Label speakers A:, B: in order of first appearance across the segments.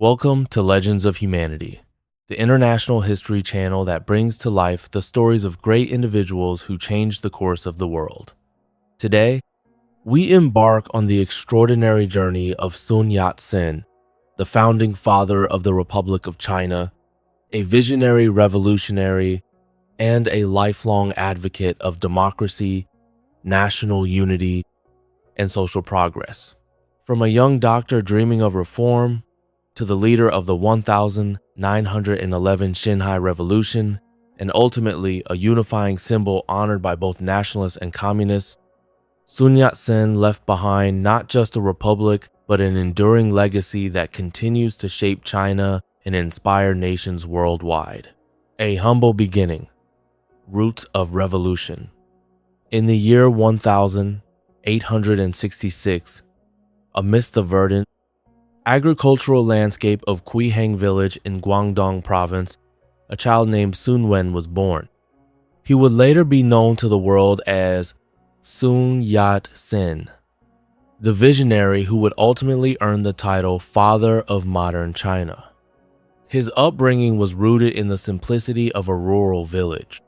A: Welcome to Legends of Humanity, the international history channel that brings to life the stories of great individuals who changed the course of the world. Today, we embark on the extraordinary journey of Sun Yat-sen, the founding father of the Republic of China, a visionary revolutionary, and a lifelong advocate of democracy, national unity, and social progress. From a young doctor dreaming of reform to the leader of the 1911 Xinhai Revolution, and ultimately a unifying symbol honored by both nationalists and communists, Sun Yat-sen left behind not just a republic, but an enduring legacy that continues to shape China and inspire nations worldwide. A humble beginning, roots of revolution. In the year 1866, amidst the verdant, agricultural landscape of Quihang village in Guangdong province, a child named Sun Wen was born. He would later be known to the world as Sun Yat-sen, the visionary who would ultimately earn the title Father of Modern China. His upbringing was rooted in the simplicity of a rural village,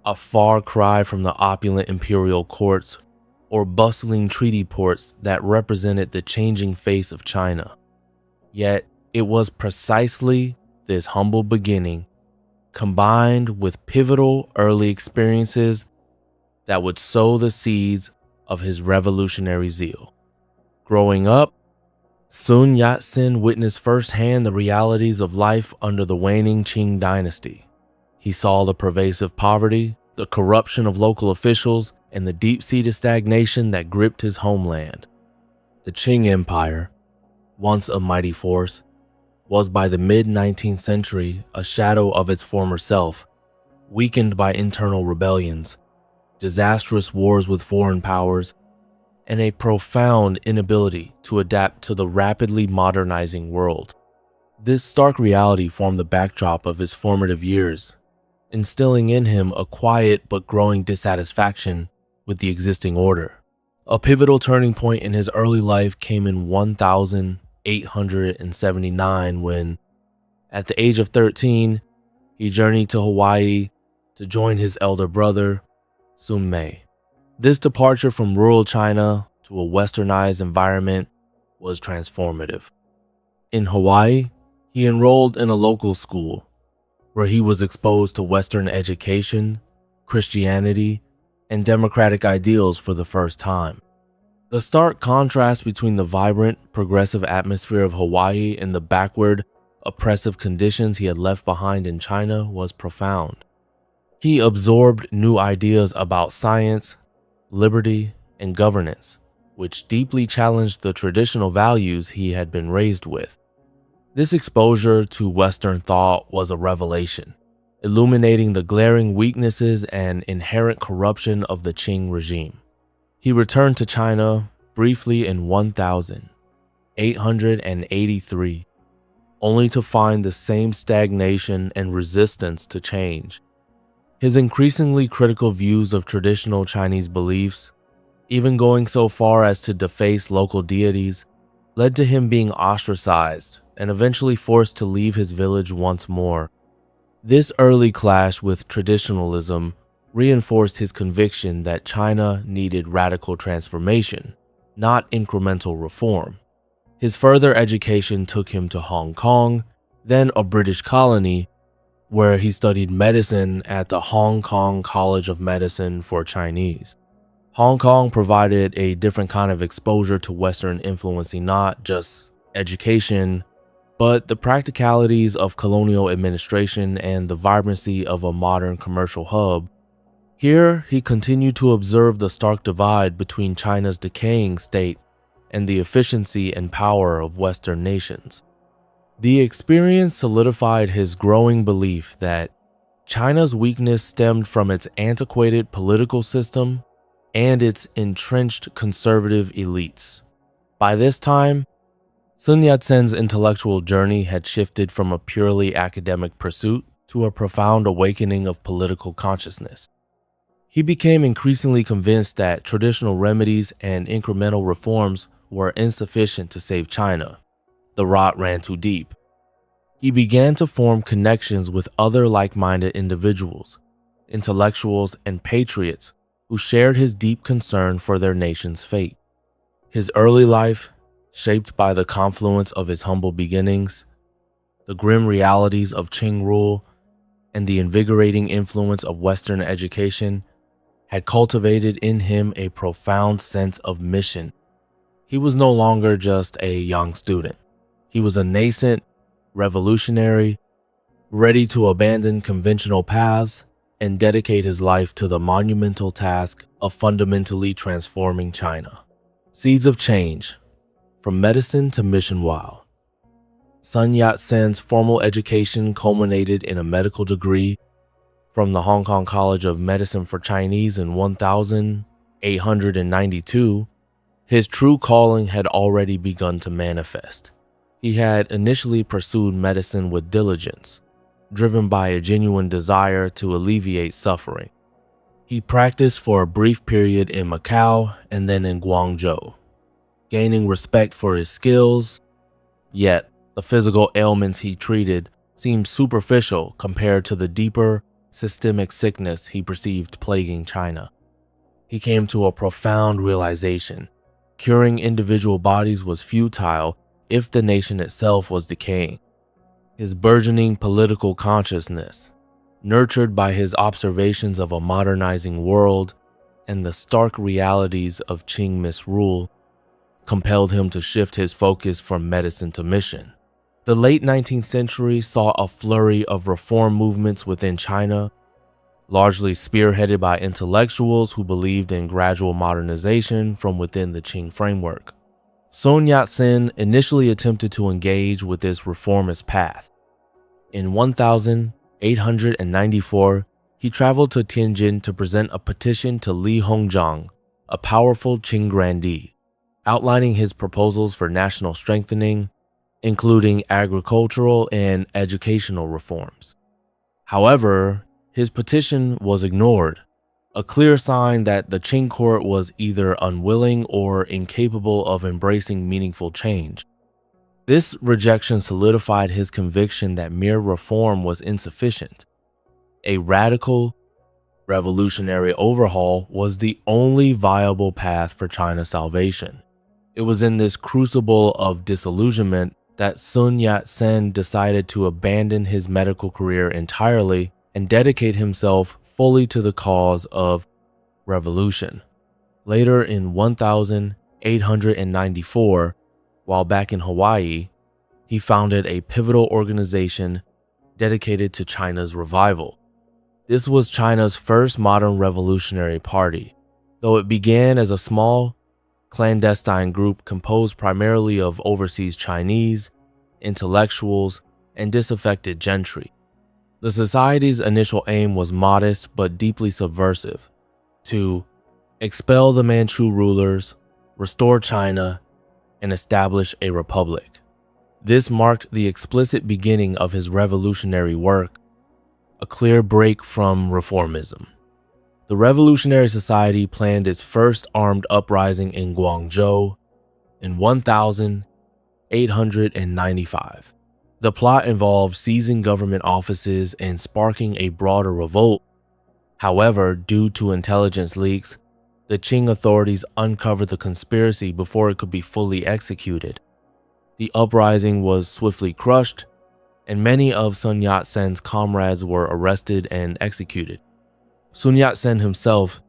A: a far cry from the opulent imperial courts or bustling treaty ports that represented the changing face of China. Yet, it was precisely this humble beginning, combined with pivotal early experiences, that would sow the seeds of his revolutionary zeal. Growing up, Sun Yat-sen witnessed firsthand the realities of life under the waning Qing dynasty. He saw the pervasive poverty, the corruption of local officials, and the deep-seated stagnation that gripped his homeland. The Qing Empire, once a mighty force, was by the mid-19th century a shadow of its former self, weakened by internal rebellions, disastrous wars with foreign powers, and a profound inability to adapt to the rapidly modernizing world. This stark reality formed the backdrop of his formative years, instilling in him a quiet but growing dissatisfaction with the existing order. A pivotal turning point in his early life came in 1879 when, at the age of 13, he journeyed to Hawaii to join his elder brother, Sun Mei. This departure from rural China to a westernized environment was transformative. In Hawaii, he enrolled in a local school where he was exposed to Western education, Christianity, and democratic ideals for the first time. The stark contrast between the vibrant, progressive atmosphere of Hawaii and the backward, oppressive conditions he had left behind in China was profound. He absorbed new ideas about science, liberty, and governance, which deeply challenged the traditional values he had been raised with. This exposure to Western thought was a revelation, illuminating the glaring weaknesses and inherent corruption of the Qing regime. He returned to China briefly in 1883, only to find the same stagnation and resistance to change. His increasingly critical views of traditional Chinese beliefs, even going so far as to deface local deities, led to him being ostracized and eventually forced to leave his village once more. This early clash with traditionalism reinforced his conviction that China needed radical transformation, not incremental reform. His further education took him to Hong Kong, then a British colony, where he studied medicine at the Hong Kong College of Medicine for Chinese. Hong Kong provided a different kind of exposure to Western influencing not just education, but the practicalities of colonial administration and the vibrancy of a modern commercial hub. Here, he continued to observe the stark divide between China's decaying state and the efficiency and power of Western nations. The experience solidified his growing belief that China's weakness stemmed from its antiquated political system and its entrenched conservative elites. By this time, Sun Yat-sen's intellectual journey had shifted from a purely academic pursuit to a profound awakening of political consciousness. He became increasingly convinced that traditional remedies and incremental reforms were insufficient to save China. The rot ran too deep, He began to form connections with other like-minded individuals, intellectuals, and patriots who shared his deep concern for their nation's fate. His early life, shaped by the confluence of his humble beginnings, the grim realities of Qing rule, and the invigorating influence of Western education, had cultivated in him a profound sense of mission. He was no longer just a young student. He was a nascent revolutionary, ready to abandon conventional paths and dedicate his life to the monumental task of fundamentally transforming China. Seeds of change, from medicine to mission. Wow. Sun Yat-sen's formal education culminated in a medical degree from the Hong Kong College of Medicine for Chinese in 1892. His true calling had already begun to manifest. He had initially pursued medicine with diligence, driven by a genuine desire to alleviate suffering. He practiced for a brief period in Macau and then in Guangzhou, gaining respect for his skills, yet the physical ailments he treated seemed superficial compared to the deeper, systemic sickness he perceived plaguing China. He came to a profound realization: curing individual bodies was futile if the nation itself was decaying. His burgeoning political consciousness, nurtured by his observations of a modernizing world and the stark realities of Qing misrule, compelled him to shift his focus from medicine to mission. The late 19th century saw a flurry of reform movements within China, largely spearheaded by intellectuals who believed in gradual modernization from within the Qing framework. Sun Yat-sen initially attempted to engage with this reformist path. In 1894, he traveled to Tianjin to present a petition to Li Hongzhang, a powerful Qing grandee, outlining his proposals for national strengthening, including agricultural and educational reforms. However, his petition was ignored, a clear sign that the Qing court was either unwilling or incapable of embracing meaningful change. This rejection solidified his conviction that mere reform was insufficient. A radical, revolutionary overhaul was the only viable path for China's salvation. It was in this crucible of disillusionment that Sun Yat-sen decided to abandon his medical career entirely and dedicate himself fully to the cause of revolution. Later in 1894, while back in Hawaii, he founded a pivotal organization dedicated to China's revival. This was China's first modern revolutionary party, though it began as a small, clandestine group composed primarily of overseas Chinese, intellectuals, and disaffected gentry. The society's initial aim was modest but deeply subversive: to expel the Manchu rulers, restore China, and establish a republic. This marked the explicit beginning of his revolutionary work, a clear break from reformism. The Revolutionary Society planned its first armed uprising in Guangzhou in 1895. The plot involved seizing government offices and sparking a broader revolt. However, due to intelligence leaks, the Qing authorities uncovered the conspiracy before it could be fully executed. The uprising was swiftly crushed, and many of Sun Yat-sen's comrades were arrested and executed. Sun Yat-sen himself,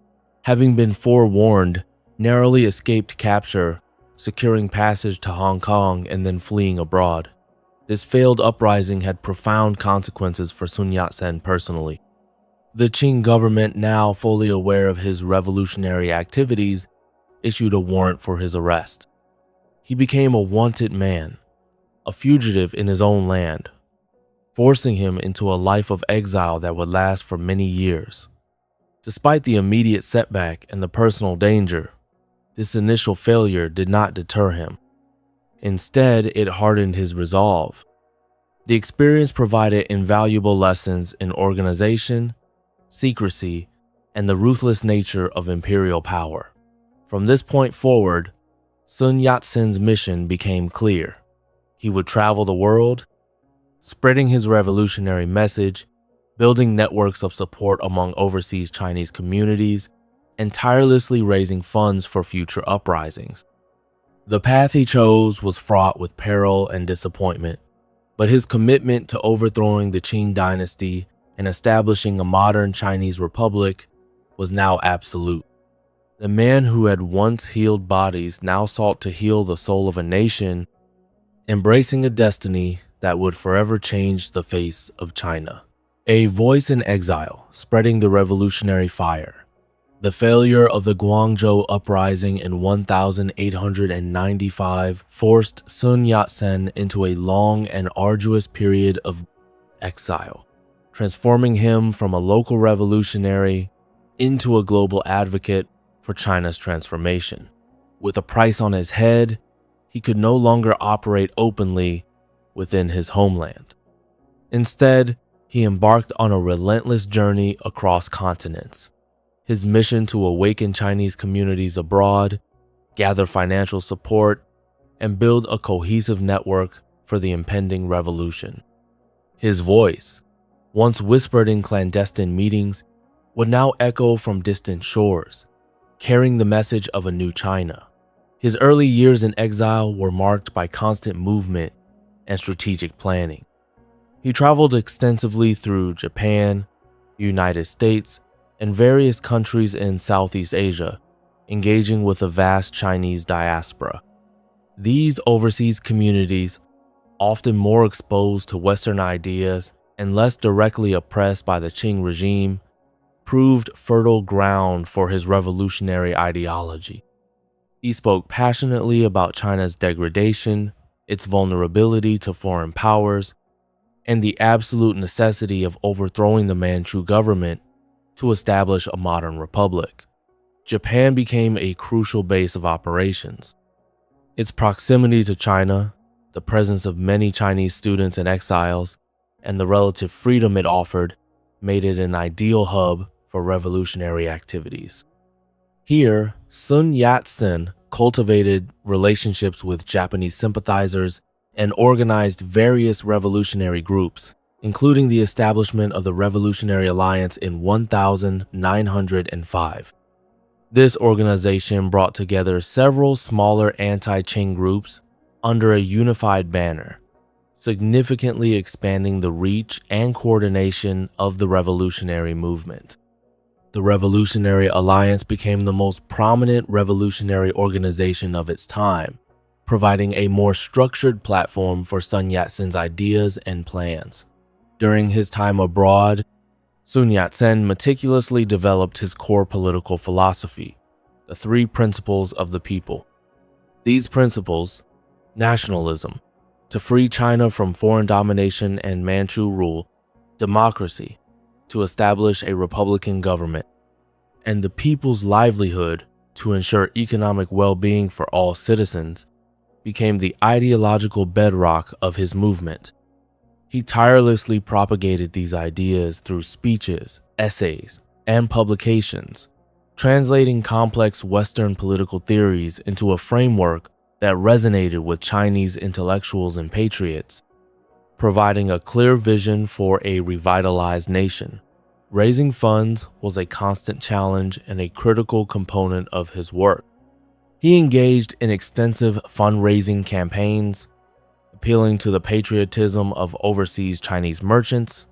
A: having been forewarned, narrowly escaped capture, securing passage to Hong Kong and then fleeing abroad. This failed uprising had profound consequences for Sun Yat-sen personally. The Qing government, now fully aware of his revolutionary activities, issued a warrant for his arrest. He became a wanted man, a fugitive in his own land, forcing him into a life of exile that would last for many years. Despite the immediate setback and the personal danger, this initial failure did not deter him. Instead, it hardened his resolve. The experience provided invaluable lessons in organization, secrecy, and the ruthless nature of imperial power. From this point forward, Sun Yat-sen's mission became clear. He would travel the world, spreading his revolutionary message, building networks of support among overseas Chinese communities, and tirelessly raising funds for future uprisings. The path he chose was fraught with peril and disappointment, but his commitment to overthrowing the Qing dynasty and establishing a modern Chinese republic was now absolute. The man who had once healed bodies now sought to heal the soul of a nation, embracing a destiny that would forever change the face of China. A voice in exile, spreading the revolutionary fire. The failure of the Guangzhou uprising in 1895 forced Sun Yat-sen into a long and arduous period of exile, transforming him from a local revolutionary into a global advocate for China's transformation. With a price on his head, he could no longer operate openly within his homeland. Instead, he embarked on a relentless journey across continents. His mission to awaken Chinese communities abroad, gather financial support, and build a cohesive network for the impending revolution. His voice, once whispered in clandestine meetings, would now echo from distant shores, carrying the message of a new China. His early years in exile were marked by constant movement and strategic planning. He traveled extensively through Japan, the United States, and various countries in Southeast Asia, engaging with a vast Chinese diaspora. These overseas communities, often more exposed to Western ideas and less directly oppressed by the Qing regime, proved fertile ground for his revolutionary ideology. He spoke passionately about China's degradation, its vulnerability to foreign powers, and the absolute necessity of overthrowing the Manchu government to establish a modern republic. Japan became a crucial base of operations. Its proximity to China, the presence of many Chinese students and exiles, and the relative freedom it offered made it an ideal hub for revolutionary activities. Here, Sun Yat-sen cultivated relationships with Japanese sympathizers and organized various revolutionary groups, including the establishment of the Revolutionary Alliance in 1905. This organization brought together several smaller anti-Qing groups under a unified banner, significantly expanding the reach and coordination of the revolutionary movement. The Revolutionary Alliance became the most prominent revolutionary organization of its time, providing a more structured platform for Sun Yat-sen's ideas and plans. During his time abroad, Sun Yat-sen meticulously developed his core political philosophy, the three principles of the people. These principles, nationalism, to free China from foreign domination and Manchu rule, democracy, to establish a republican government, and the people's livelihood to ensure economic well-being for all citizens, became the ideological bedrock of his movement. He tirelessly propagated these ideas through speeches, essays, and publications, translating complex Western political theories into a framework that resonated with Chinese intellectuals and patriots, providing a clear vision for a revitalized nation. Raising funds was a constant challenge and a critical component of his work. He engaged in extensive fundraising campaigns, appealing to the patriotism of overseas Chinese merchants,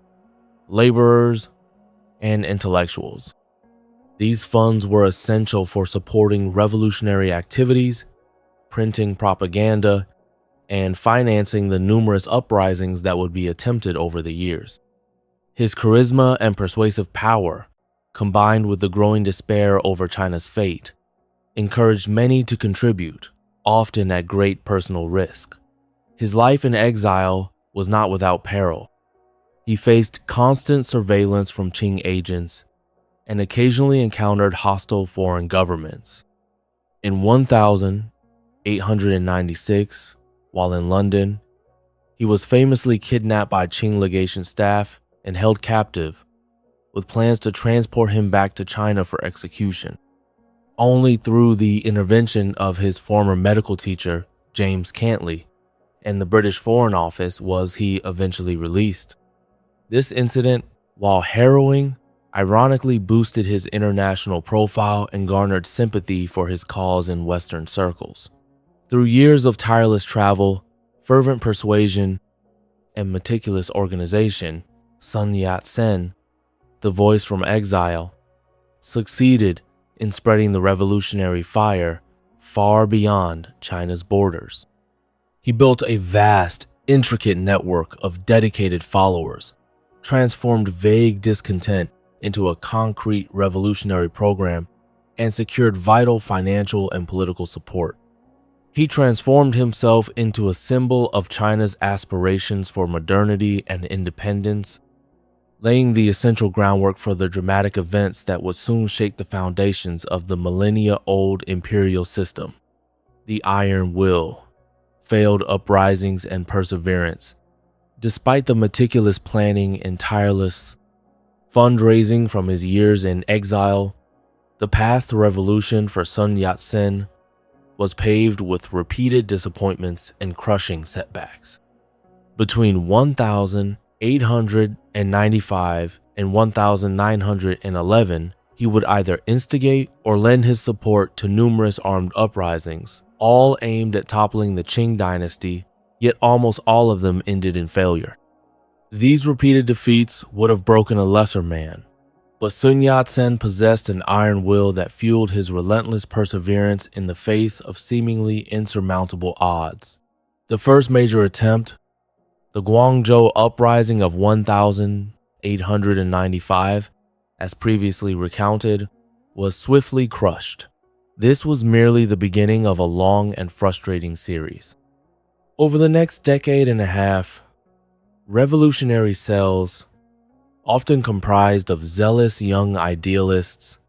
A: laborers, and intellectuals. These funds were essential for supporting revolutionary activities, printing propaganda, and financing the numerous uprisings that would be attempted over the years. His charisma and persuasive power, combined with the growing despair over China's fate, encouraged many to contribute, often at great personal risk. His life in exile was not without peril. He faced constant surveillance from Qing agents and occasionally encountered hostile foreign governments. In 1896, while in London, he was famously kidnapped by Qing legation staff and held captive, with plans to transport him back to China for execution. Only through the intervention of his former medical teacher, James Cantley, and the British Foreign Office was he eventually released. This incident, while harrowing, ironically boosted his international profile and garnered sympathy for his cause in Western circles. Through years of tireless travel, fervent persuasion, and meticulous organization, Sun Yat-sen, the voice from exile, succeeded in spreading the revolutionary fire far beyond China's borders. He built a vast, intricate network of dedicated followers, transformed vague discontent into a concrete revolutionary program, and secured vital financial and political support. He transformed himself into a symbol of China's aspirations for modernity and independence, laying the essential groundwork for the dramatic events that would soon shake the foundations of the millennia-old imperial system. The Iron Will, failed uprisings and perseverance. Despite the meticulous planning and tireless fundraising from his years in exile, the path to revolution for Sun Yat-sen was paved with repeated disappointments and crushing setbacks. Between 1895 and 1911, he would either instigate or lend his support to numerous armed uprisings, all aimed at toppling the Qing dynasty, yet almost all of them ended in failure. These repeated defeats would have broken a lesser man, but Sun Yat-sen possessed an iron will that fueled his relentless perseverance in the face of seemingly insurmountable odds. The first major attempt, the Guangzhou Uprising of 1895, as previously recounted, was swiftly crushed. This was merely the beginning of a long and frustrating series. Over the next decade and a half, revolutionary cells, often comprised of zealous young idealists,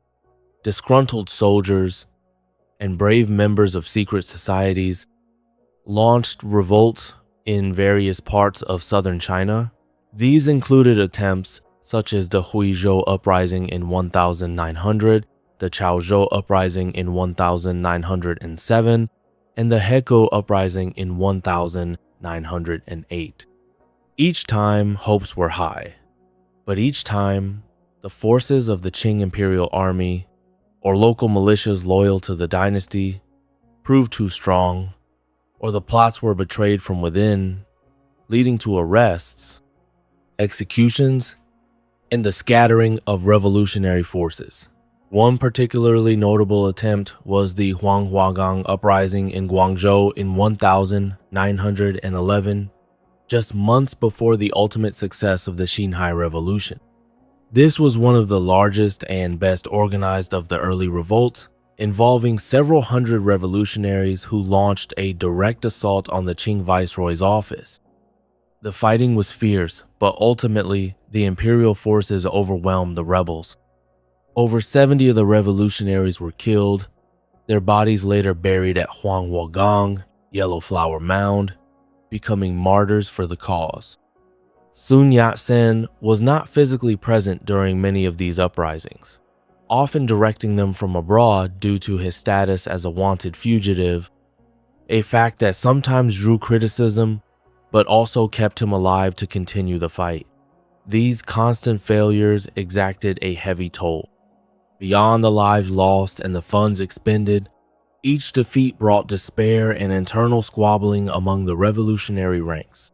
A: disgruntled soldiers, and brave members of secret societies, launched revolts in various parts of southern China. These included attempts such as the Huizhou Uprising in 1900, the Chaozhou Uprising in 1907, and the Heko Uprising in 1908. Each time, hopes were high, but each time, the forces of the Qing Imperial Army or local militias loyal to the dynasty proved too strong, or the plots were betrayed from within, leading to arrests, executions, and the scattering of revolutionary forces. One particularly notable attempt was the Huanghuagang Uprising in Guangzhou in 1911, just months before the ultimate success of the Xinhai Revolution. This was one of the largest and best organized of the early revolts, involving several hundred revolutionaries who launched a direct assault on the Qing Viceroy's office. The fighting was fierce, but ultimately, the imperial forces overwhelmed the rebels. Over 70 of the revolutionaries were killed, their bodies later buried at Huanghuagang, Yellow Flower Mound, becoming martyrs for the cause. Sun Yat-sen was not physically present during many of these uprisings, often directing them from abroad due to his status as a wanted fugitive, a fact that sometimes drew criticism but also kept him alive to continue the fight. These constant failures exacted a heavy toll. Beyond the lives lost and the funds expended, each defeat brought despair and internal squabbling among the revolutionary ranks.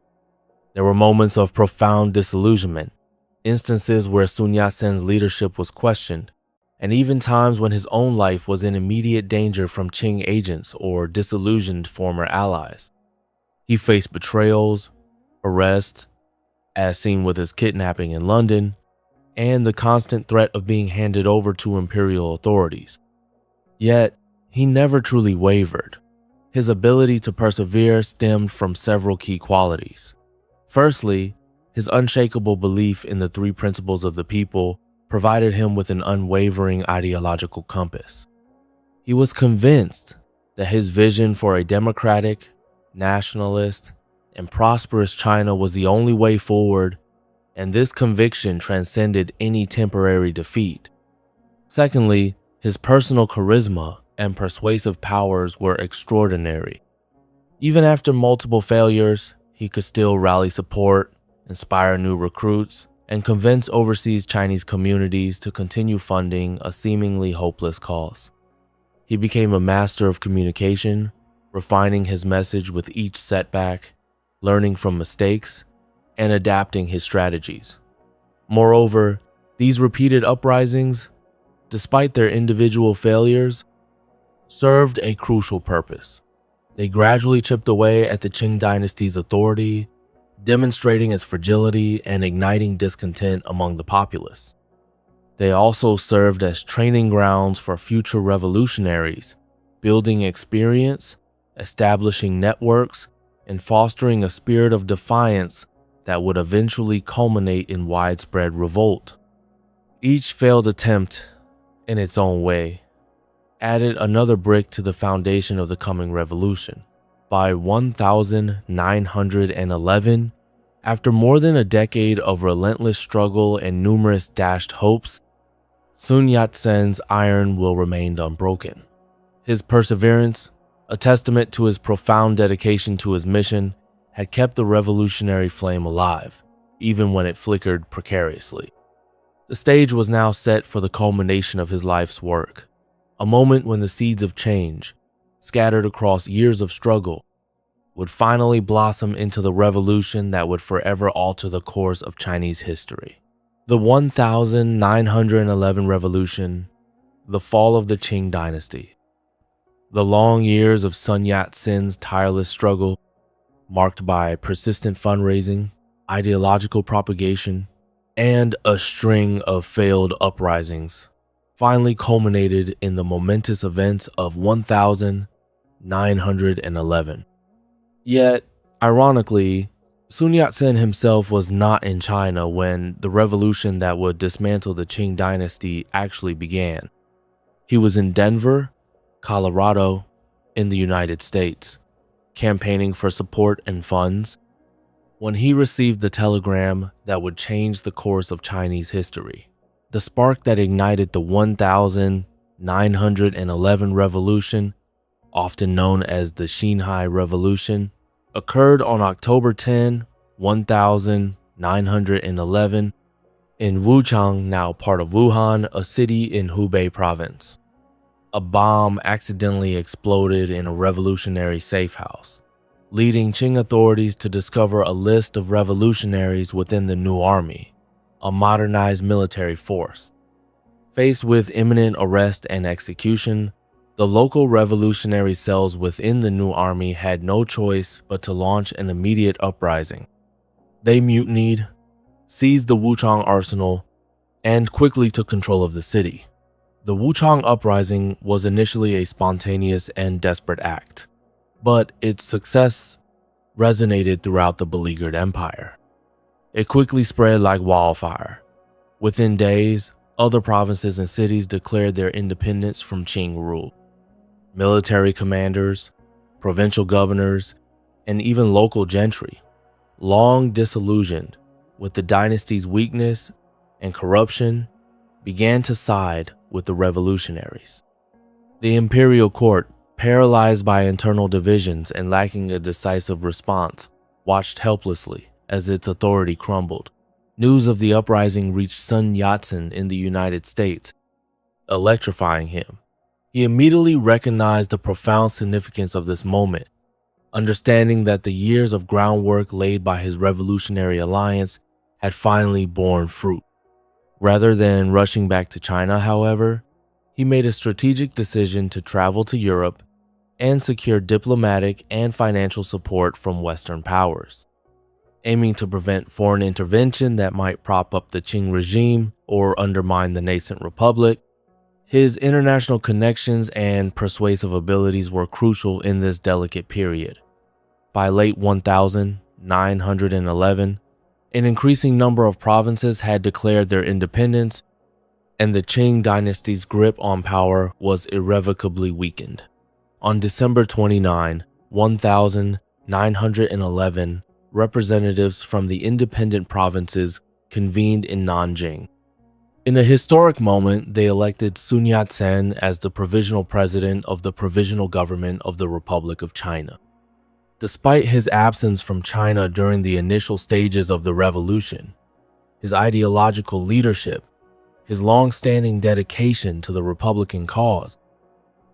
A: There were moments of profound disillusionment, instances where Sun Yat-sen's leadership was questioned, and even times when his own life was in immediate danger from Qing agents or disillusioned former allies. He faced betrayals, arrests, as seen with his kidnapping in London, and the constant threat of being handed over to imperial authorities. Yet, he never truly wavered. His ability to persevere stemmed from several key qualities. Firstly, his unshakable belief in the three principles of the people provided him with an unwavering ideological compass. He was convinced that his vision for a democratic, nationalist, and prosperous China was the only way forward, and this conviction transcended any temporary defeat. Secondly, his personal charisma and persuasive powers were extraordinary. Even after multiple failures, he could still rally support, inspire new recruits, and convince overseas Chinese communities to continue funding a seemingly hopeless cause. He became a master of communication, refining his message with each setback, learning from mistakes, and adapting his strategies. Moreover, these repeated uprisings, despite their individual failures, served a crucial purpose. They gradually chipped away at the Qing dynasty's authority, demonstrating its fragility and igniting discontent among the populace. They also served as training grounds for future revolutionaries, building experience, establishing networks, and fostering a spirit of defiance that would eventually culminate in widespread revolt. Each failed attempt, in its own way, added another brick to the foundation of the coming revolution. By 1911, after more than a decade of relentless struggle and numerous dashed hopes, Sun Yat-sen's iron will remain unbroken. His perseverance, a testament to his profound dedication to his mission, had kept the revolutionary flame alive, even when it flickered precariously. The stage was now set for the culmination of his life's work, a moment when the seeds of change, scattered across years of struggle, would finally blossom into the revolution that would forever alter the course of Chinese history. The 1911 revolution, the fall of the Qing dynasty. The long years of Sun Yat-sen's tireless struggle, marked by persistent fundraising, ideological propagation, and a string of failed uprisings, finally culminated in the momentous events of 1911. Yet, ironically, Sun Yat-sen himself was not in China when the revolution that would dismantle the Qing dynasty actually began. He was in Denver, Colorado, in the United States, campaigning for support and funds, when he received the telegram that would change the course of Chinese history. The spark that ignited the 1911 revolution, often known as the Xinhai Revolution, occurred on October 10, 1911, in Wuchang, now part of Wuhan, a city in Hubei province. A bomb accidentally exploded in a revolutionary safe house, leading Qing authorities to discover a list of revolutionaries within the new army, a modernized military force. Faced with imminent arrest and execution, the local revolutionary cells within the new army had no choice but to launch an immediate uprising. They mutinied, seized the Wuchang arsenal, and quickly took control of the city. The Wuchang uprising was initially a spontaneous and desperate act, but its success resonated throughout the beleaguered empire. It quickly spread like wildfire. Within days, other provinces and cities declared their independence from Qing rule. Military commanders, provincial governors, and even local gentry, long disillusioned with the dynasty's weakness and corruption, began to side with the revolutionaries. The imperial court, paralyzed by internal divisions and lacking a decisive response, watched helplessly as its authority crumbled. News of the uprising reached Sun Yat-sen in the United States, electrifying him. He immediately recognized the profound significance of this moment, understanding that the years of groundwork laid by his revolutionary alliance had finally borne fruit. Rather than rushing back to China, however, he made a strategic decision to travel to Europe and secure diplomatic and financial support from Western powers. Aiming to prevent foreign intervention that might prop up the Qing regime or undermine the nascent republic, his international connections and persuasive abilities were crucial in this delicate period. By late 1911, an increasing number of provinces had declared their independence, and the Qing dynasty's grip on power was irrevocably weakened. On December 29, 1911, representatives from the independent provinces convened in Nanjing. In a historic moment, they elected Sun Yat-sen as the provisional president of the Provisional Government of the Republic of China. Despite his absence from China during the initial stages of the revolution, his ideological leadership, his long-standing dedication to the Republican cause,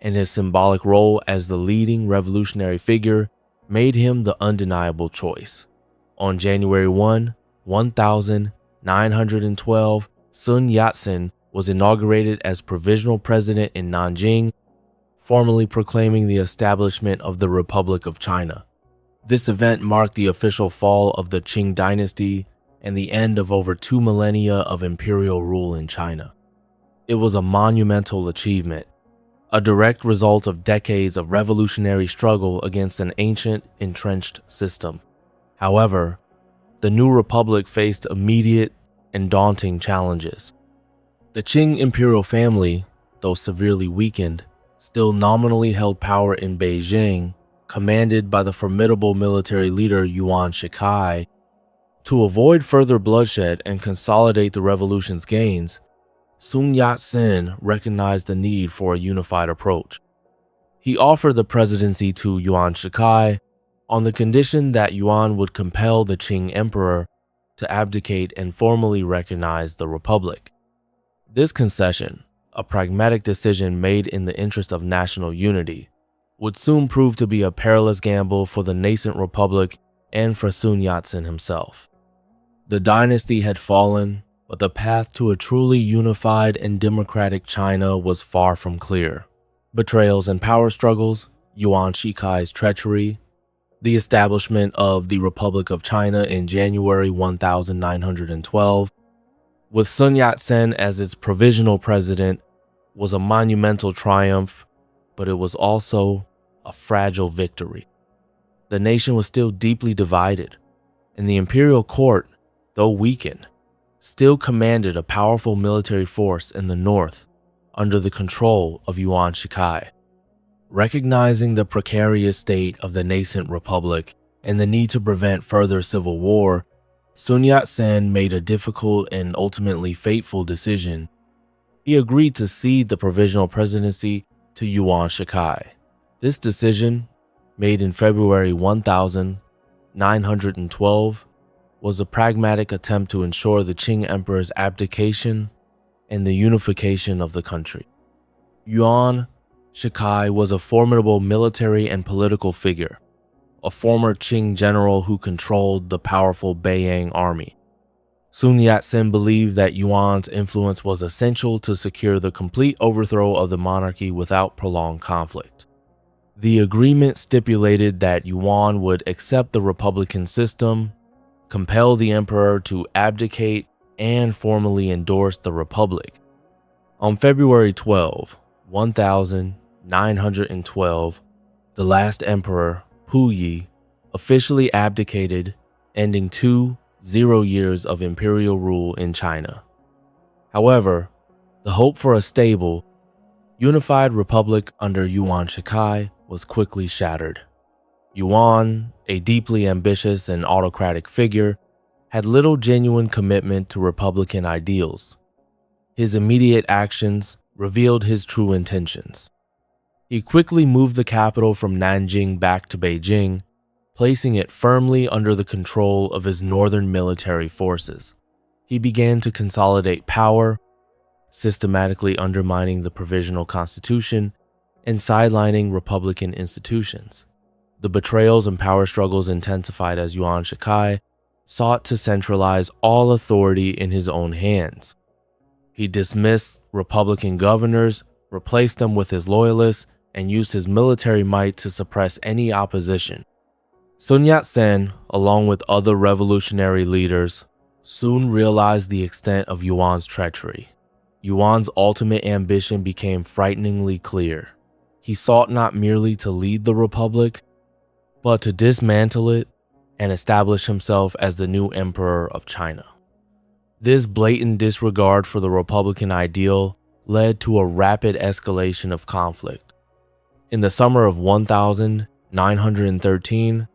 A: and his symbolic role as the leading revolutionary figure made him the undeniable choice. On January 1, 1912, Sun Yat-sen was inaugurated as provisional president in Nanjing, formally proclaiming the establishment of the Republic of China. This event marked the official fall of the Qing dynasty and the end of over 2 millennia of imperial rule in China. It was a monumental achievement, a direct result of decades of revolutionary struggle against an ancient, entrenched system. However, the new republic faced immediate and daunting challenges. The Qing imperial family, though severely weakened, still nominally held power in Beijing, commanded by the formidable military leader Yuan Shikai. To avoid further bloodshed and consolidate the revolution's gains, Sun Yat-sen recognized the need for a unified approach. He offered the presidency to Yuan Shikai on the condition that Yuan would compel the Qing emperor to abdicate and formally recognize the republic. This concession, a pragmatic decision made in the interest of national unity, would soon prove to be a perilous gamble for the nascent republic and for Sun Yat-sen himself. The dynasty had fallen, but the path to a truly unified and democratic China was far from clear. Betrayals and power struggles, Yuan Shikai's treachery, the establishment of the Republic of China in January 1912, with Sun Yat-sen as its provisional president, was a monumental triumph, but it was also a fragile victory. The nation was still deeply divided, and the imperial court, though weakened, still commanded a powerful military force in the north under the control of Yuan Shikai. Recognizing the precarious state of the nascent republic and the need to prevent further civil war, Sun Yat-sen made a difficult and ultimately fateful decision. He agreed to cede the provisional presidency to Yuan Shikai. This decision, made in February 1912, was a pragmatic attempt to ensure the Qing emperor's abdication and the unification of the country. Yuan Shikai was a formidable military and political figure, a former Qing general who controlled the powerful Beiyang army. Sun Yat-sen believed that Yuan's influence was essential to secure the complete overthrow of the monarchy without prolonged conflict. The agreement stipulated that Yuan would accept the republican system, compel the emperor to abdicate, and formally endorse the republic. On February 12, 1912, the last emperor, Puyi, officially abdicated, ending 2 years of imperial rule in China. However, the hope for a stable, unified republic under Yuan Shikai was quickly shattered. Yuan, a deeply ambitious and autocratic figure, had little genuine commitment to republican ideals. His immediate actions revealed his true intentions. He quickly moved the capital from Nanjing back to Beijing, placing it firmly under the control of his northern military forces. He began to consolidate power, systematically undermining the provisional constitution and sidelining republican institutions. The betrayals and power struggles intensified as Yuan Shikai sought to centralize all authority in his own hands. He dismissed republican governors, replaced them with his loyalists, and used his military might to suppress any opposition. Sun Yat-sen, along with other revolutionary leaders, soon realized the extent of Yuan's treachery. Yuan's ultimate ambition became frighteningly clear. He sought not merely to lead the republic, but to dismantle it and establish himself as the new emperor of China. This blatant disregard for the republican ideal led to a rapid escalation of conflict. In the summer of 1913,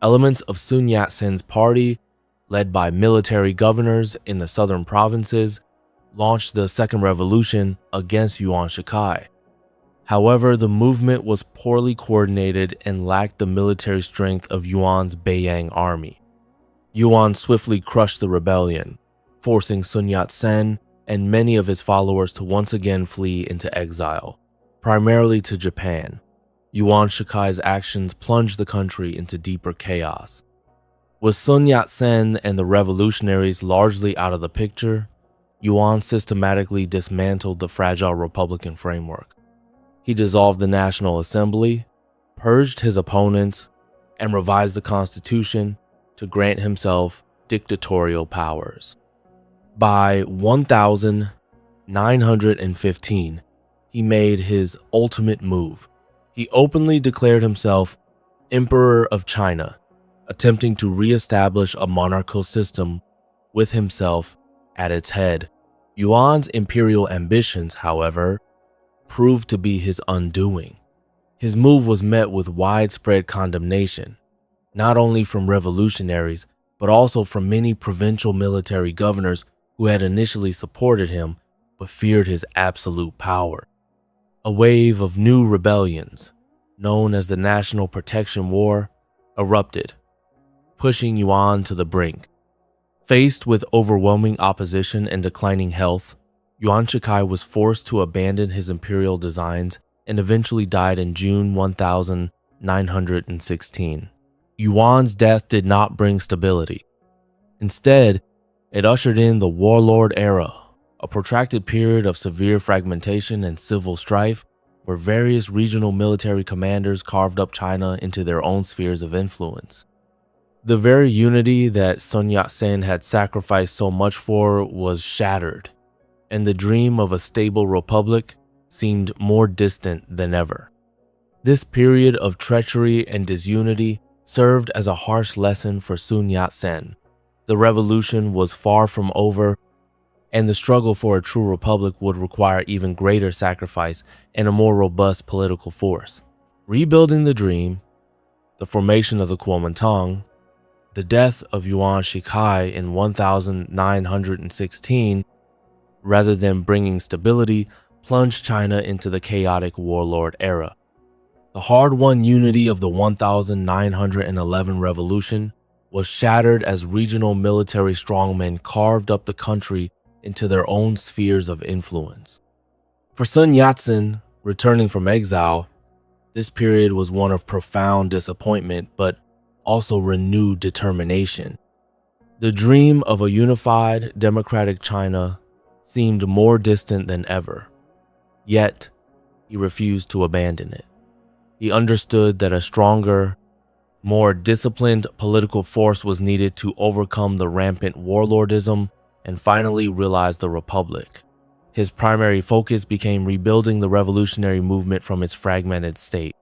A: elements of Sun Yat-sen's party, led by military governors in the southern provinces, launched the Second Revolution against Yuan Shikai. However, the movement was poorly coordinated and lacked the military strength of Yuan's Beiyang army. Yuan swiftly crushed the rebellion, forcing Sun Yat-sen and many of his followers to once again flee into exile, primarily to Japan. Yuan Shikai's actions plunged the country into deeper chaos. With Sun Yat-sen and the revolutionaries largely out of the picture, Yuan systematically dismantled the fragile republican framework. He dissolved the National Assembly, purged his opponents, and revised the constitution to grant himself dictatorial powers. By 1915, he made his ultimate move. He openly declared himself Emperor of China, attempting to re-establish a monarchical system with himself at its head. Yuan's imperial ambitions, however, proved to be his undoing. His move was met with widespread condemnation, not only from revolutionaries, but also from many provincial military governors who had initially supported him but feared his absolute power. A wave of new rebellions, known as the National Protection War, erupted, pushing Yuan to the brink. Faced with overwhelming opposition and declining health, Yuan Shikai was forced to abandon his imperial designs and eventually died in June 1916. Yuan's death did not bring stability. Instead, it ushered in the warlord era, a protracted period of severe fragmentation and civil strife where various regional military commanders carved up China into their own spheres of influence. The very unity that Sun Yat-sen had sacrificed so much for was shattered, and the dream of a stable republic seemed more distant than ever. This period of treachery and disunity served as a harsh lesson for Sun Yat-sen. The revolution was far from over, and the struggle for a true republic would require even greater sacrifice and a more robust political force. Rebuilding the dream, the formation of the Kuomintang, the death of Yuan Shikai in 1916, rather than bringing stability, plunged China into the chaotic warlord era. The hard-won unity of the 1911 revolution was shattered as regional military strongmen carved up the country into their own spheres of influence. For Sun Yat-sen, returning from exile, this period was one of profound disappointment but also renewed determination. The dream of a unified, democratic China seemed more distant than ever, yet he refused to abandon it. He understood that a stronger, more disciplined political force was needed to overcome the rampant warlordism and finally realize the republic. His primary focus became rebuilding the revolutionary movement from its fragmented state.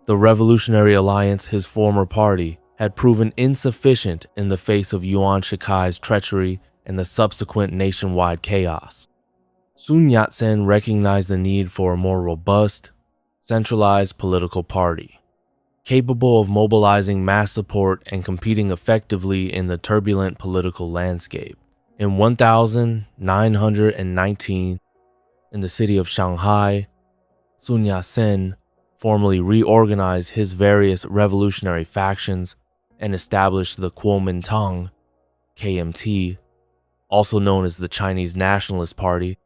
A: The Revolutionary Alliance, his former party, had proven insufficient in the face of Yuan Shikai's treachery and the subsequent nationwide chaos. Sun Yat-sen recognized the need for a more robust, centralized political party, capable of mobilizing mass support and competing effectively in the turbulent political landscape. In 1919, in the city of Shanghai, Sun Yat-sen formally reorganized his various revolutionary factions and established the Kuomintang, KMT, also known as the Chinese Nationalist Party.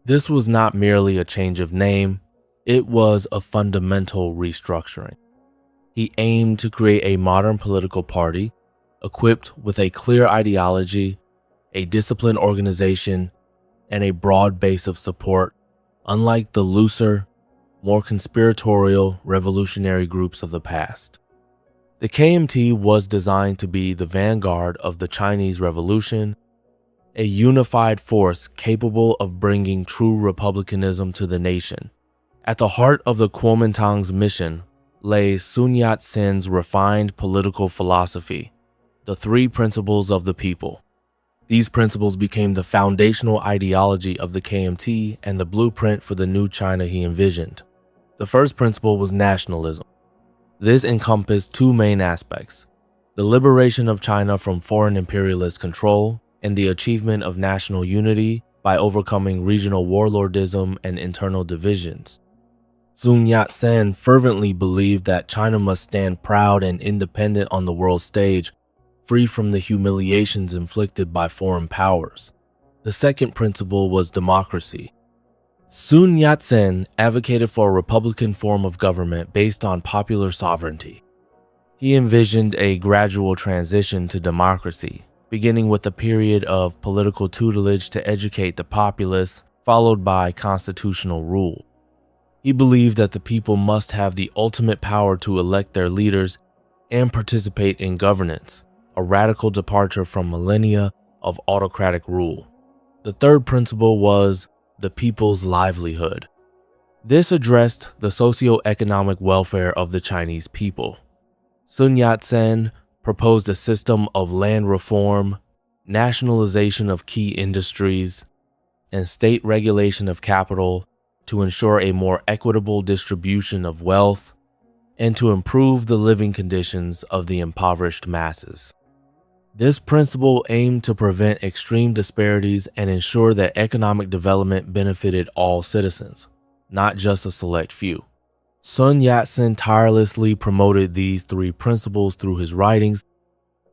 A: This was not merely a change of name, it was a fundamental restructuring. He aimed to create a modern political party equipped with a clear ideology, a disciplined organization, and a broad base of support, unlike the looser, more conspiratorial revolutionary groups of the past. The KMT was designed to be the vanguard of the Chinese Revolution, a unified force capable of bringing true republicanism to the nation. At the heart of the Kuomintang's mission lay Sun Yat-sen's refined political philosophy, the three principles of the people. These principles became the foundational ideology of the KMT and the blueprint for the new China he envisioned. The first principle was nationalism. This encompassed two main aspects: the liberation of China from foreign imperialist control and the achievement of national unity by overcoming regional warlordism and internal divisions. Sun Yat-sen fervently believed that China must stand proud and independent on the world stage, free from the humiliations inflicted by foreign powers. The second principle was democracy. Sun Yat-sen advocated for a republican form of government based on popular sovereignty. He envisioned a gradual transition to democracy, beginning with a period of political tutelage to educate the populace, followed by constitutional rule. He believed that the people must have the ultimate power to elect their leaders and participate in governance, a radical departure from millennia of autocratic rule. The third principle was the people's livelihood. This addressed the socio-economic welfare of the Chinese people. Sun Yat-sen proposed a system of land reform, nationalization of key industries, and state regulation of capital to ensure a more equitable distribution of wealth and to improve the living conditions of the impoverished masses. This principle aimed to prevent extreme disparities and ensure that economic development benefited all citizens, not just a select few. Sun Yat-sen tirelessly promoted these three principles through his writings,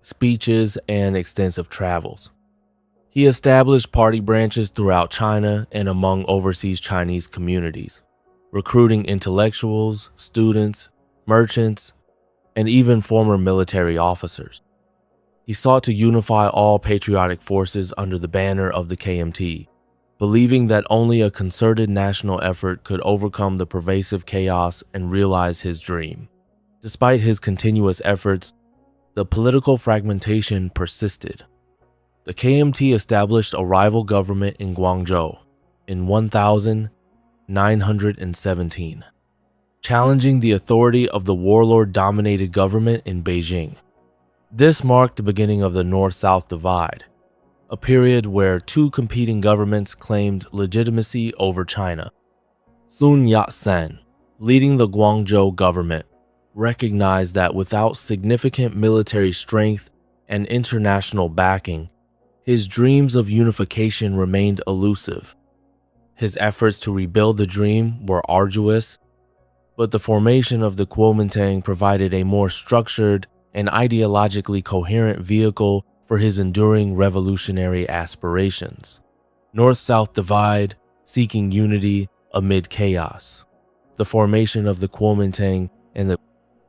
A: speeches, and extensive travels. He established party branches throughout China and among overseas Chinese communities, recruiting intellectuals, students, merchants, and even former military officers. He sought to unify all patriotic forces under the banner of the KMT, believing that only a concerted national effort could overcome the pervasive chaos and realize his dream. Despite his continuous efforts, the political fragmentation persisted. The KMT established a rival government in Guangzhou in 1917, challenging the authority of the warlord-dominated government in Beijing. This marked the beginning of the North-South divide, a period where two competing governments claimed legitimacy over China. Sun Yat-sen, leading the Guangzhou government, recognized that without significant military strength and international backing, his dreams of unification remained elusive. His efforts to rebuild the dream were arduous, but the formation of the Kuomintang provided a more structured and ideologically coherent vehicle for his enduring revolutionary aspirations. North-South divide, seeking unity amid chaos. The formation of the Kuomintang and the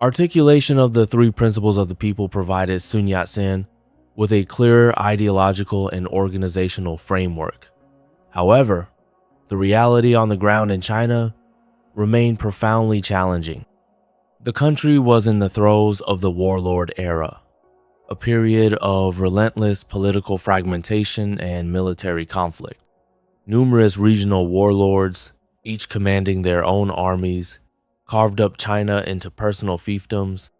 A: articulation of the three principles of the people provided Sun Yat-sen with a clearer ideological and organizational framework. However, the reality on the ground in China remained profoundly challenging. The country was in the throes of the warlord era, a period of relentless political fragmentation and military conflict. Numerous regional warlords, each commanding their own armies, carved up China into personal fiefdoms,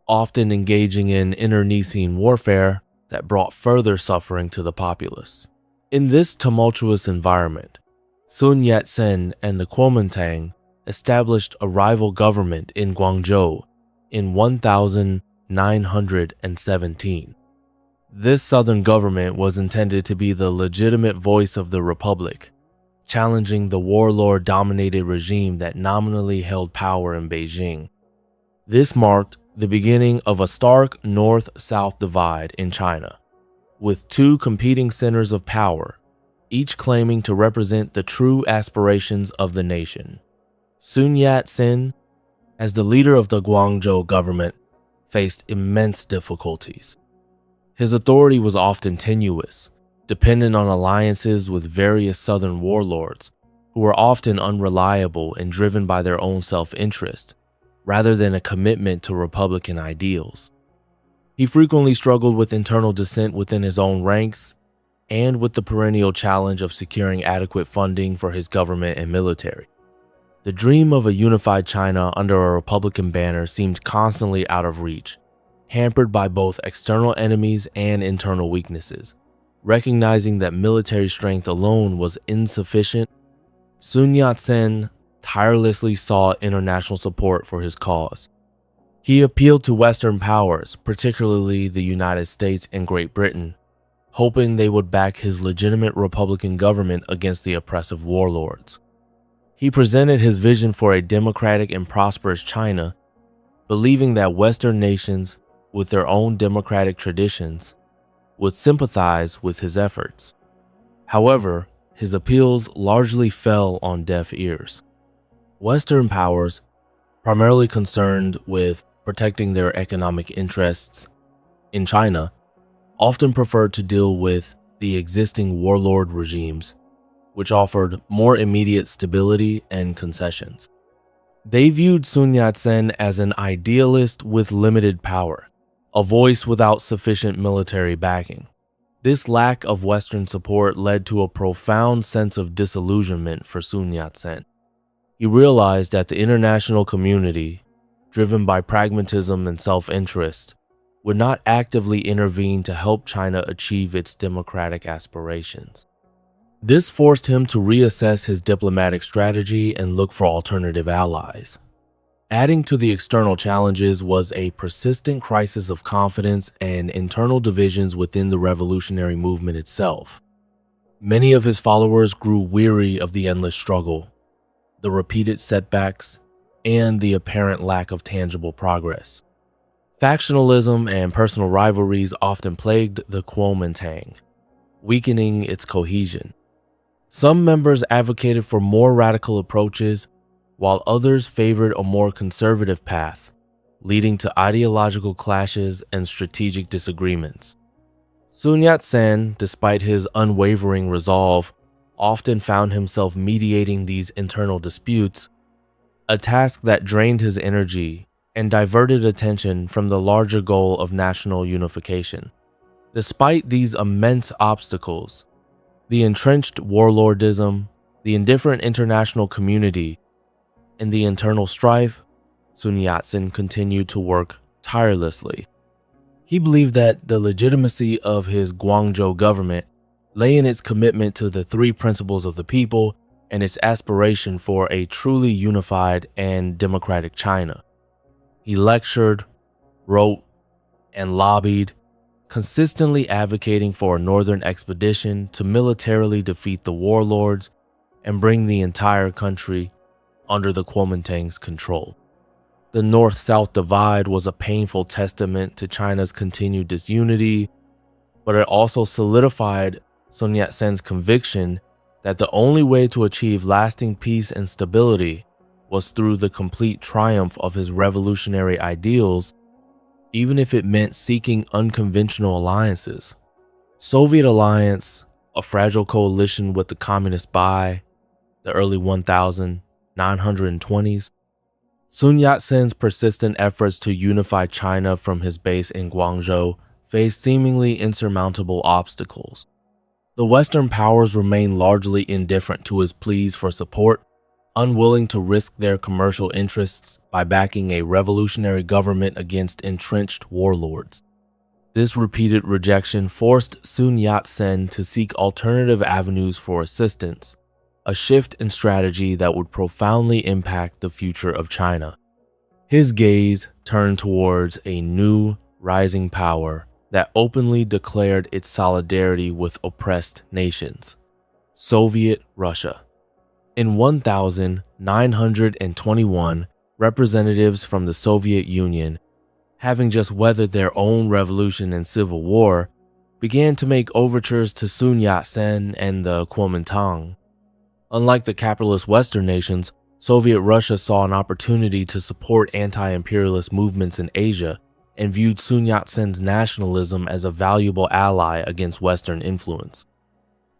A: often engaging in internecine warfare that brought further suffering to the populace. In this tumultuous environment, Sun Yat-sen and the Kuomintang established a rival government in Guangzhou in 1917. This southern government was intended to be the legitimate voice of the republic, challenging the warlord-dominated regime that nominally held power in Beijing. This marked the beginning of a stark north-south divide in China, with two competing centers of power, each claiming to represent the true aspirations of the nation. Sun Yat-sen, as the leader of the Guangzhou government, faced immense difficulties. His authority was often tenuous, dependent on alliances with various southern warlords, who were often unreliable and driven by their own self-interest, rather than a commitment to republican ideals. He frequently struggled with internal dissent within his own ranks and with the perennial challenge of securing adequate funding for his government and military. The dream of a unified China under a republican banner seemed constantly out of reach, hampered by both external enemies and internal weaknesses. Recognizing that military strength alone was insufficient, Sun Yat-sen tirelessly sought international support for his cause. He appealed to Western powers, particularly the United States and Great Britain, hoping they would back his legitimate republican government against the oppressive warlords. He presented his vision for a democratic and prosperous China, believing that Western nations, with their own democratic traditions, would sympathize with his efforts. However, his appeals largely fell on deaf ears. Western powers, primarily concerned with protecting their economic interests in China, often preferred to deal with the existing warlord regimes, which offered more immediate stability and concessions. They viewed Sun Yat-sen as an idealist with limited power, a voice without sufficient military backing. This lack of Western support led to a profound sense of disillusionment for Sun Yat-sen. He realized that the international community, driven by pragmatism and self-interest, would not actively intervene to help China achieve its democratic aspirations. This forced him to reassess his diplomatic strategy and look for alternative allies. Adding to the external challenges was a persistent crisis of confidence and internal divisions within the revolutionary movement itself. Many of his followers grew weary of the endless struggle, the repeated setbacks, and the apparent lack of tangible progress. Factionalism and personal rivalries often plagued the Kuomintang, weakening its cohesion. Some members advocated for more radical approaches, while others favored a more conservative path, leading to ideological clashes and strategic disagreements. Sun Yat-sen, despite his unwavering resolve, often found himself mediating these internal disputes, a task that drained his energy and diverted attention from the larger goal of national unification. Despite these immense obstacles, the entrenched warlordism, the indifferent international community, and the internal strife, Sun Yat-sen continued to work tirelessly. He believed that the legitimacy of his Guangzhou government lay in its commitment to the three principles of the people and its aspiration for a truly unified and democratic China. He lectured, wrote, and lobbied, consistently advocating for a northern expedition to militarily defeat the warlords and bring the entire country under the Kuomintang's control. The North-South divide was a painful testament to China's continued disunity, but it also solidified Sun Yat-sen's conviction that the only way to achieve lasting peace and stability was through the complete triumph of his revolutionary ideals, even if it meant seeking unconventional alliances. Soviet alliance, a fragile coalition with the communists by the early 1920s, Sun Yat-sen's persistent efforts to unify China from his base in Guangzhou faced seemingly insurmountable obstacles. The Western powers remained largely indifferent to his pleas for support, unwilling to risk their commercial interests by backing a revolutionary government against entrenched warlords. This repeated rejection forced Sun Yat-sen to seek alternative avenues for assistance, a shift in strategy that would profoundly impact the future of China. His gaze turned towards a new, rising power that openly declared its solidarity with oppressed nations: Soviet Russia. In 1921, representatives from the Soviet Union, having just weathered their own revolution and civil war, began to make overtures to Sun Yat-sen and the Kuomintang. Unlike the capitalist Western nations, Soviet Russia saw an opportunity to support anti-imperialist movements in Asia and viewed Sun Yat-sen's nationalism as a valuable ally against Western influence.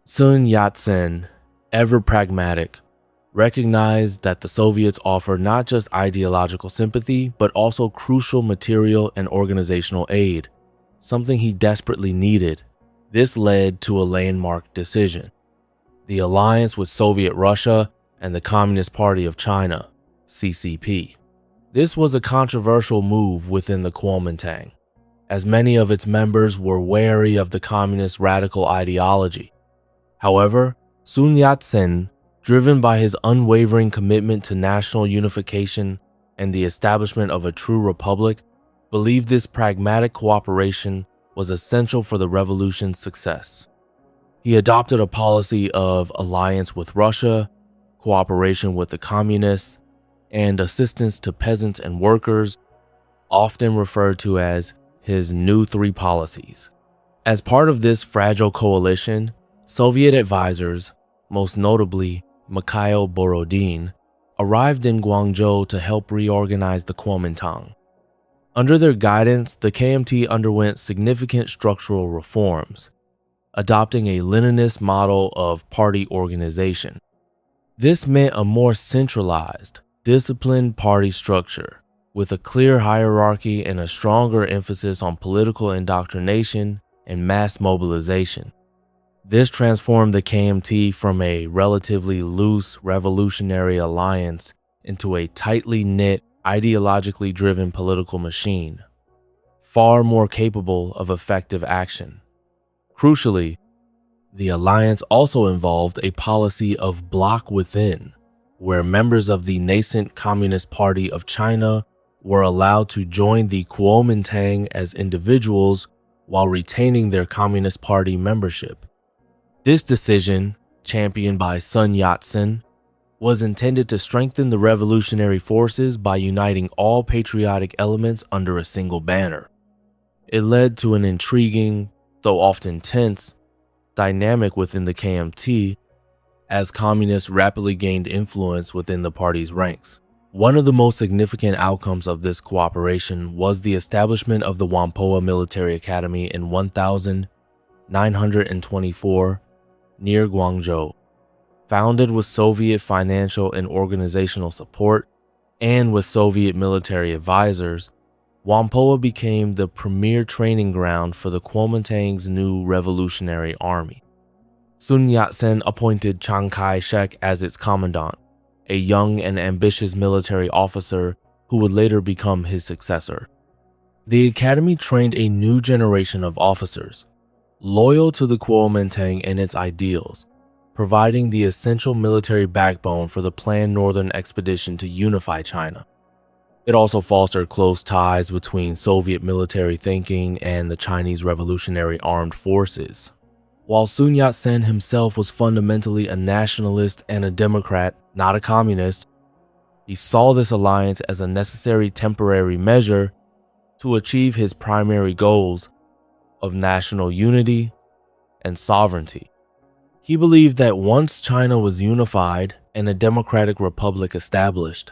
A: Sun Yat-sen, ever pragmatic, recognized that the Soviets offered not just ideological sympathy, but also crucial material and organizational aid, something he desperately needed. This led to a landmark decision: the alliance with Soviet Russia and the Communist Party of China, CCP. This was a controversial move within the Kuomintang, as many of its members were wary of the communist radical ideology. However, Sun Yat-sen, driven by his unwavering commitment to national unification and the establishment of a true republic, believed this pragmatic cooperation was essential for the revolution's success. He adopted a policy of alliance with Russia, cooperation with the communists, and assistance to peasants and workers, often referred to as his New Three Policies. As part of this fragile coalition, Soviet advisors, most notably Mikhail Borodin, arrived in Guangzhou to help reorganize the Kuomintang. Under their guidance, the KMT underwent significant structural reforms, adopting a Leninist model of party organization. This meant a more centralized, disciplined party structure, with a clear hierarchy and a stronger emphasis on political indoctrination and mass mobilization. This transformed the KMT from a relatively loose revolutionary alliance into a tightly knit, ideologically driven political machine, far more capable of effective action. Crucially, the alliance also involved a policy of bloc within, where members of the nascent Communist Party of China were allowed to join the Kuomintang as individuals while retaining their Communist Party membership. This decision, championed by Sun Yat-sen, was intended to strengthen the revolutionary forces by uniting all patriotic elements under a single banner. It led to an intriguing, though often tense, dynamic within the KMT as communists rapidly gained influence within the party's ranks. One of the most significant outcomes of this cooperation was the establishment of the Whampoa Military Academy in 1924 near Guangzhou. Founded with Soviet financial and organizational support and with Soviet military advisors, Whampoa became the premier training ground for the Kuomintang's new revolutionary army. Sun Yat-sen appointed Chiang Kai-shek as its commandant, a young and ambitious military officer who would later become his successor. The academy trained a new generation of officers, loyal to the Kuomintang and its ideals, providing the essential military backbone for the planned northern expedition to unify China. It also fostered close ties between Soviet military thinking and the Chinese Revolutionary Armed Forces. While Sun Yat-sen himself was fundamentally a nationalist and a democrat, not a communist, he saw this alliance as a necessary temporary measure to achieve his primary goals of national unity and sovereignty. He believed that once China was unified and a democratic republic established,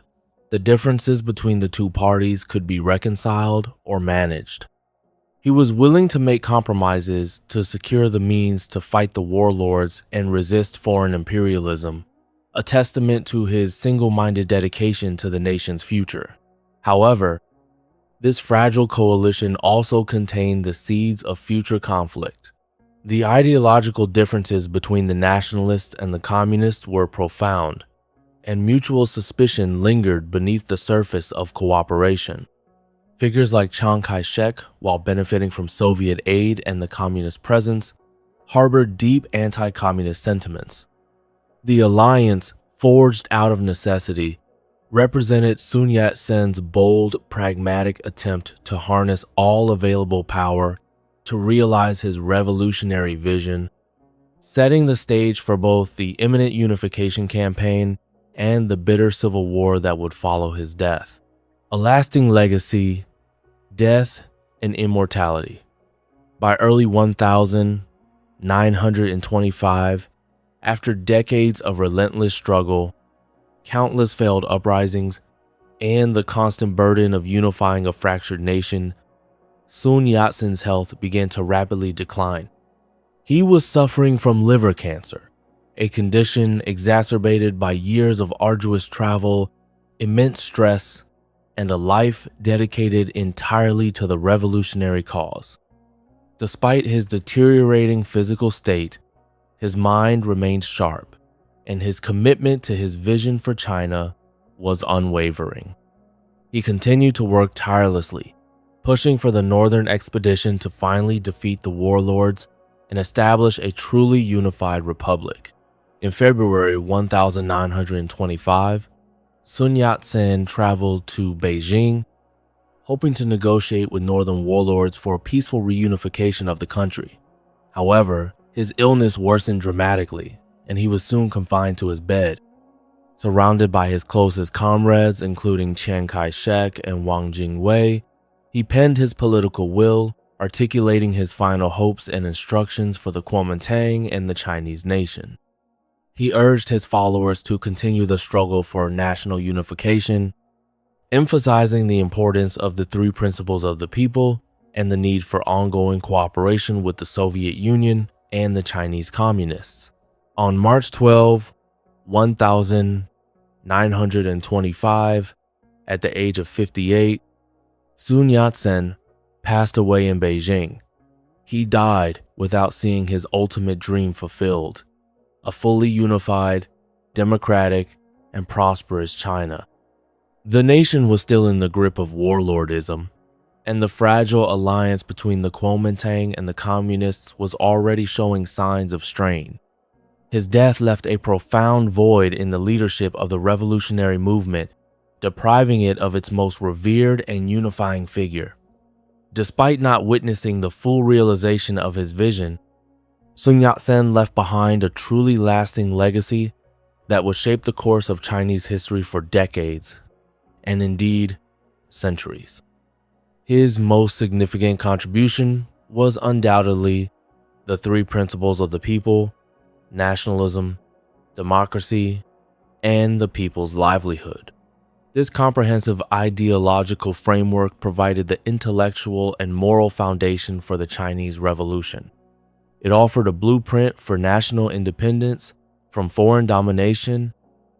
A: the differences between the two parties could be reconciled or managed. He was willing to make compromises to secure the means to fight the warlords and resist foreign imperialism, a testament to his single-minded dedication to the nation's future. However, this fragile coalition also contained the seeds of future conflict. The ideological differences between the nationalists and the communists were profound, and mutual suspicion lingered beneath the surface of cooperation. Figures like Chiang Kai-shek, while benefiting from Soviet aid and the communist presence, harbored deep anti-communist sentiments. The alliance, forged out of necessity, represented Sun Yat-sen's bold, pragmatic attempt to harness all available power to realize his revolutionary vision, setting the stage for both the imminent unification campaign and the bitter civil war that would follow his death. A lasting legacy, death, and immortality. By early 1925, after decades of relentless struggle, countless failed uprisings, and the constant burden of unifying a fractured nation, Sun Yat-sen's health began to rapidly decline. He was suffering from liver cancer, a condition exacerbated by years of arduous travel, immense stress, and a life dedicated entirely to the revolutionary cause. Despite his deteriorating physical state, his mind remained sharp, and his commitment to his vision for China was unwavering. He continued to work tirelessly, pushing for the Northern Expedition to finally defeat the warlords and establish a truly unified republic. In February 1925, Sun Yat-sen traveled to Beijing, hoping to negotiate with northern warlords for a peaceful reunification of the country. However, his illness worsened dramatically, and he was soon confined to his bed. Surrounded by his closest comrades, including Chiang Kai-shek and Wang Jingwei, he penned his political will, articulating his final hopes and instructions for the Kuomintang and the Chinese nation. He urged his followers to continue the struggle for national unification, emphasizing the importance of the three principles of the people and the need for ongoing cooperation with the Soviet Union and the Chinese Communists. On March 12, 1925, at the age of 58, Sun Yat-sen passed away in Beijing. He died without seeing his ultimate dream fulfilled, a fully unified, democratic, and prosperous China. The nation was still in the grip of warlordism, and the fragile alliance between the Kuomintang and the Communists was already showing signs of strain. His death left a profound void in the leadership of the revolutionary movement, depriving it of its most revered and unifying figure. Despite not witnessing the full realization of his vision, Sun Yat-sen left behind a truly lasting legacy that would shape the course of Chinese history for decades, and indeed, centuries. His most significant contribution was undoubtedly the three principles of the people: nationalism, democracy, and the people's livelihood. This comprehensive ideological framework provided the intellectual and moral foundation for the Chinese Revolution. It offered a blueprint for national independence from foreign domination,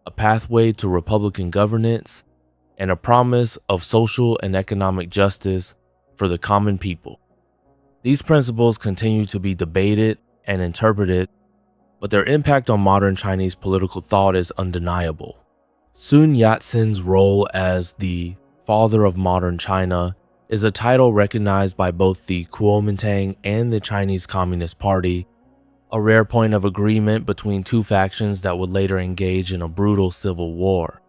A: a pathway to republican governance, and a promise of social and economic justice for the common people. These principles continue to be debated and interpreted, but their impact on modern Chinese political thought is undeniable. Sun Yat-sen's role as the father of modern China is a title recognized by both the Kuomintang and the Chinese Communist Party, a rare point of agreement between two factions that would later engage in a brutal civil war.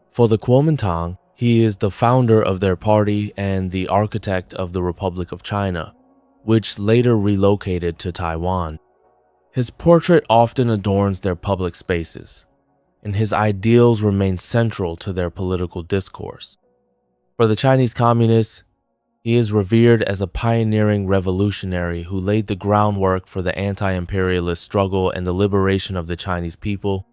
A: For the Kuomintang, he is the founder of their party and the architect of the Republic of China, which later relocated to Taiwan. His portrait often adorns their public spaces, and his ideals remain central to their political discourse. For the Chinese Communists, he is revered as a pioneering revolutionary who laid the groundwork for the anti-imperialist struggle and the liberation of the Chinese people,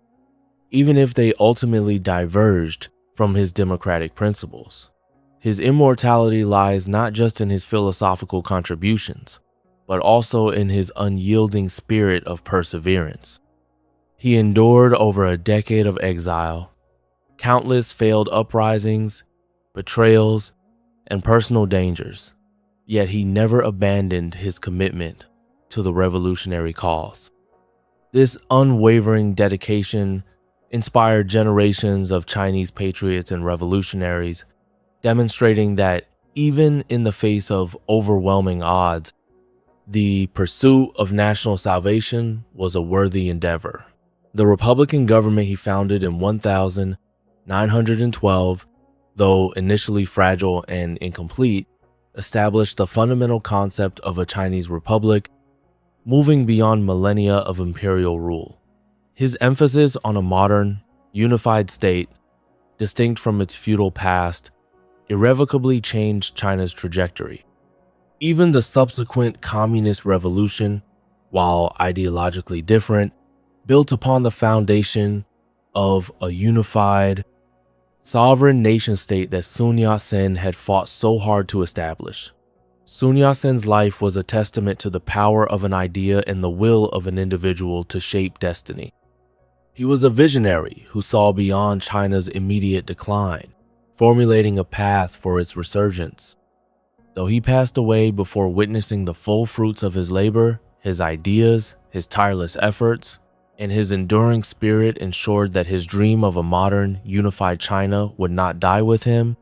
A: even if they ultimately diverged from his democratic principles. His immortality lies not just in his philosophical contributions, but also in his unyielding spirit of perseverance. He endured over a decade of exile, countless failed uprisings, betrayals, and personal dangers, yet he never abandoned his commitment to the revolutionary cause. This unwavering dedication inspired generations of Chinese patriots and revolutionaries, demonstrating that even in the face of overwhelming odds, the pursuit of national salvation was a worthy endeavor. The Republican government he founded in 1912, though initially fragile and incomplete, established the fundamental concept of a Chinese republic, moving beyond millennia of imperial rule. His emphasis on a modern, unified state, distinct from its feudal past, irrevocably changed China's trajectory. Even the subsequent communist revolution, while ideologically different, built upon the foundation of a unified, sovereign nation-state that Sun Yat-sen had fought so hard to establish. Sun Yat-sen's life was a testament to the power of an idea and the will of an individual to shape destiny. He was a visionary who saw beyond China's immediate decline, formulating a path for its resurgence. Though he passed away before witnessing the full fruits of his labor, his ideas, his tireless efforts, and his enduring spirit ensured that his dream of a modern, unified China would not die with him,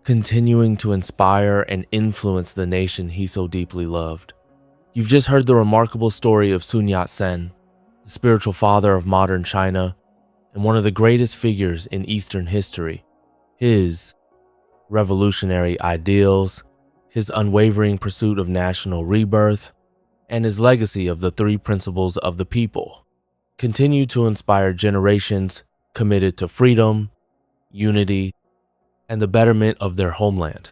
A: continuing to inspire and influence the nation he so deeply loved. You've just heard the remarkable story of Sun Yat-sen, the spiritual father of modern China, and one of the greatest figures in Eastern history. His revolutionary ideals, his unwavering pursuit of national rebirth, and his legacy of the three principles of the people continue to inspire generations committed to freedom, unity, and the betterment of their homeland.